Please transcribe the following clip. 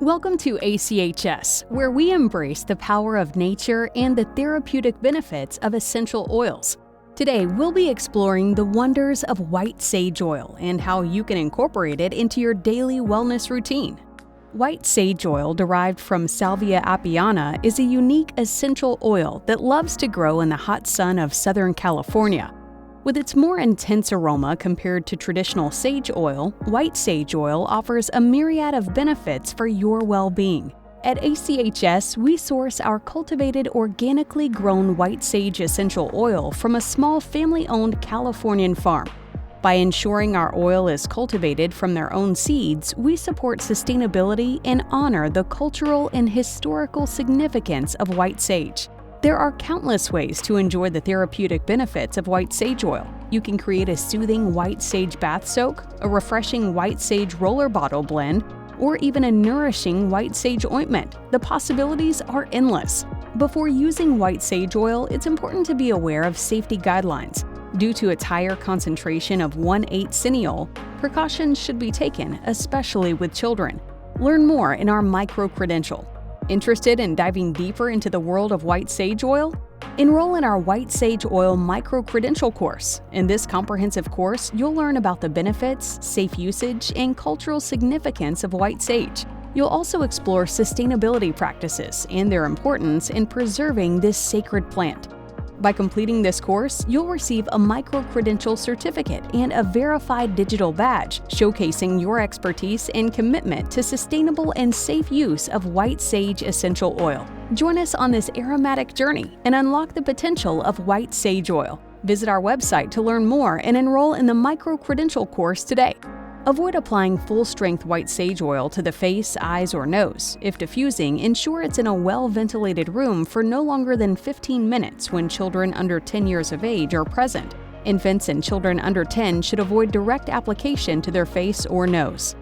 Welcome to ACHS, where we embrace the power of nature and the therapeutic benefits of essential oils. Today, we'll be exploring the wonders of white sage oil and how you can incorporate it into your daily wellness routine. White sage oil, derived from Salvia apiana, is a unique essential oil that loves to grow in the hot sun of Southern California. With its more intense aroma compared to traditional sage oil, white sage oil offers a myriad of benefits for your well-being. At ACHS, we source our cultivated, organically grown white sage essential oil from a small family-owned Californian farm. By ensuring our oil is cultivated from their own seeds, we support sustainability and honor the cultural and historical significance of white sage. There are countless ways to enjoy the therapeutic benefits of white sage oil. You can create a soothing white sage bath soak, a refreshing white sage roller bottle blend, or even a nourishing white sage ointment. The possibilities are endless. Before using white sage oil, it's important to be aware of safety guidelines. Due to its higher concentration of 1,8 cineol, precautions should be taken, especially with children. Learn more in our Micro-credential. Interested in diving deeper into the world of white sage oil? Enroll in our White Sage Oil Micro-credential course. In this comprehensive course, you'll learn about the benefits, safe usage, and cultural significance of white sage. You'll also explore sustainability practices and their importance in preserving this sacred plant. By completing this course, you'll receive a Micro-credential certificate and a verified digital badge, showcasing your expertise and commitment to sustainable and safe use of white sage essential oil. Join us on this aromatic journey and unlock the potential of white sage oil. Visit our website to learn more and enroll in the Micro-credential course today. Avoid applying full-strength white sage oil to the face, eyes, or nose. If diffusing, ensure it's in a well-ventilated room for no longer than 15 minutes when children under 10 years of age are present. Infants and children under 10 should avoid direct application to their face or nose.